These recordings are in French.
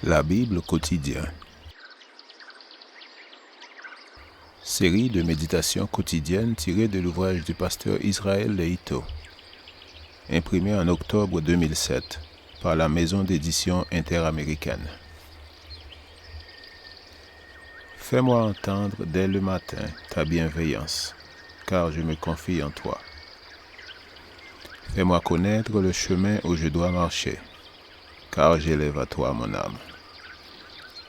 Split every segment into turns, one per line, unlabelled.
La Bible quotidien. Série de méditations quotidiennes tirées de l'ouvrage du pasteur Israël Leito, imprimé en octobre 2007 par la maison d'édition interaméricaine. Fais-moi entendre dès le matin ta bienveillance, car je me confie en toi. Fais-moi connaître le chemin où je dois marcher, car j'élève à toi mon âme.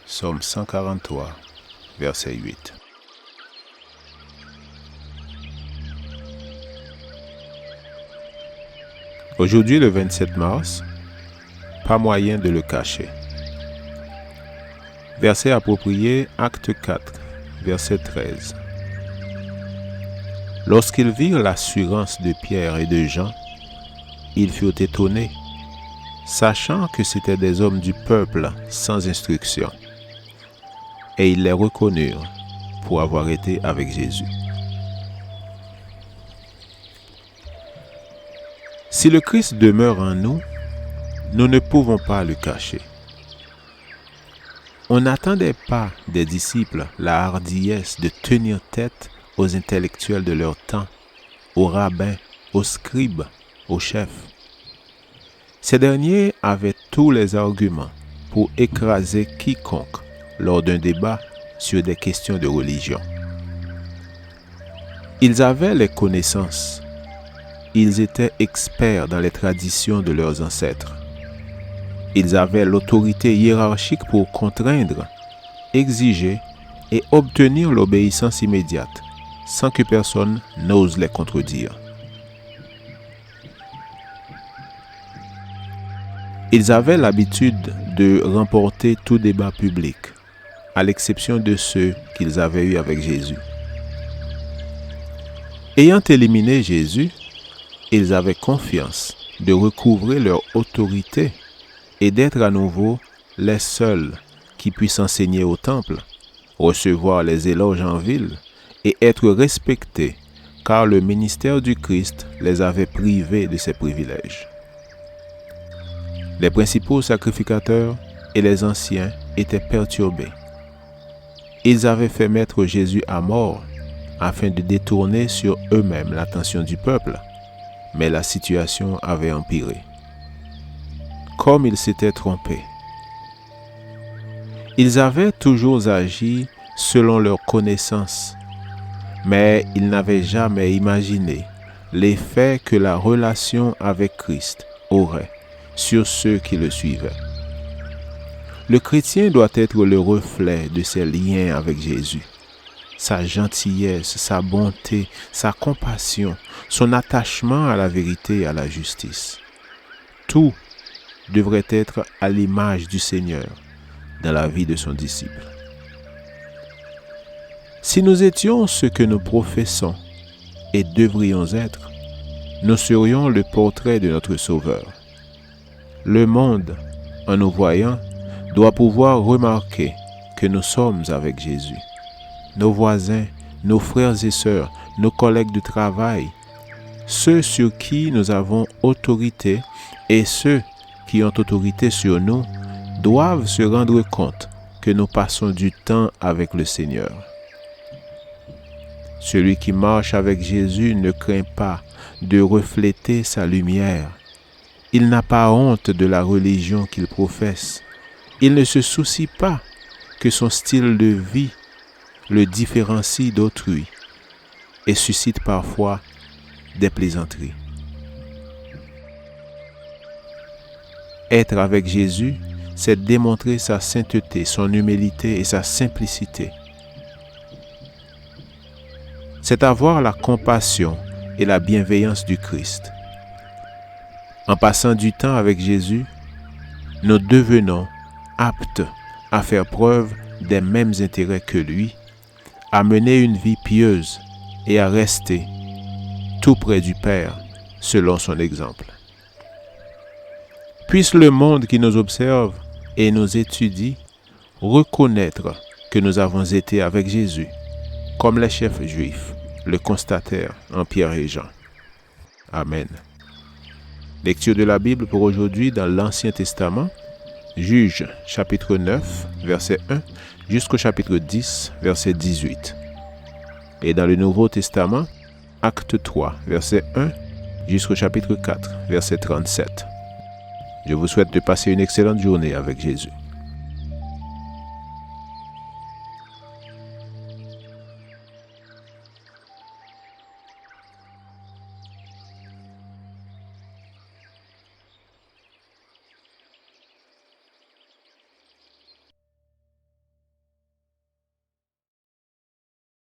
Psaume 143, verset 8. Aujourd'hui, le 27 mars, pas moyen de le cacher. Verset approprié, Acte 4, verset 13. Lorsqu'ils virent l'assurance de Pierre et de Jean, ils furent étonnés, sachant que c'étaient des hommes du peuple sans instruction. Et ils les reconnurent pour avoir été avec Jésus. Si le Christ demeure en nous, nous ne pouvons pas le cacher. On n'attendait pas des disciples la hardiesse de tenir tête aux intellectuels de leur temps, aux rabbins, aux scribes, aux chefs. Ces derniers avaient tous les arguments pour écraser quiconque lors d'un débat sur des questions de religion. Ils avaient les connaissances. Ils étaient experts dans les traditions de leurs ancêtres. Ils avaient l'autorité hiérarchique pour contraindre, exiger et obtenir l'obéissance immédiate, sans que personne n'ose les contredire. Ils avaient l'habitude de remporter tout débat public, à l'exception de ceux qu'ils avaient eus avec Jésus. Ayant éliminé Jésus, ils avaient confiance de recouvrer leur autorité et d'être à nouveau les seuls qui puissent enseigner au temple, recevoir les éloges en ville et être respectés, car le ministère du Christ les avait privés de ces privilèges. Les principaux sacrificateurs et les anciens étaient perturbés. Ils avaient fait mettre Jésus à mort afin de détourner sur eux-mêmes l'attention du peuple, mais la situation avait empiré. Comme ils s'étaient trompés. Ils avaient toujours agi selon leur connaissance, mais ils n'avaient jamais imaginé l'effet que la relation avec Christ aurait sur ceux qui le suivaient. Le chrétien doit être le reflet de ses liens avec Jésus. Sa gentillesse, sa bonté, sa compassion, son attachement à la vérité et à la justice. Tout devrait être à l'image du Seigneur dans la vie de son disciple. Si nous étions ce que nous professons et devrions être, nous serions le portrait de notre Sauveur. Le monde, en nous voyant, doit pouvoir remarquer que nous sommes avec Jésus. Nos voisins, nos frères et sœurs, nos collègues de travail, ceux sur qui nous avons autorité et ceux qui ont autorité sur nous, doivent se rendre compte que nous passons du temps avec le Seigneur. Celui qui marche avec Jésus ne craint pas de refléter sa lumière. Il n'a pas honte de la religion qu'il professe. Il ne se soucie pas que son style de vie le différencie d'autrui et suscite parfois des plaisanteries. Être avec Jésus, c'est démontrer sa sainteté, son humilité et sa simplicité. C'est avoir la compassion et la bienveillance du Christ. En passant du temps avec Jésus, nous devenons aptes à faire preuve des mêmes intérêts que lui, à mener une vie pieuse et à rester tout près du Père selon son exemple. Puisse le monde qui nous observe et nous étudie reconnaître que nous avons été avec Jésus, comme les chefs juifs le constatèrent en Pierre et Jean. Amen. Lecture de la Bible pour aujourd'hui dans l'Ancien Testament, Juges chapitre 9, verset 1 jusqu'au chapitre 10, verset 18. Et dans le Nouveau Testament, Acte 3, verset 1 jusqu'au chapitre 4, verset 37. Je vous souhaite de passer une excellente journée avec Jésus.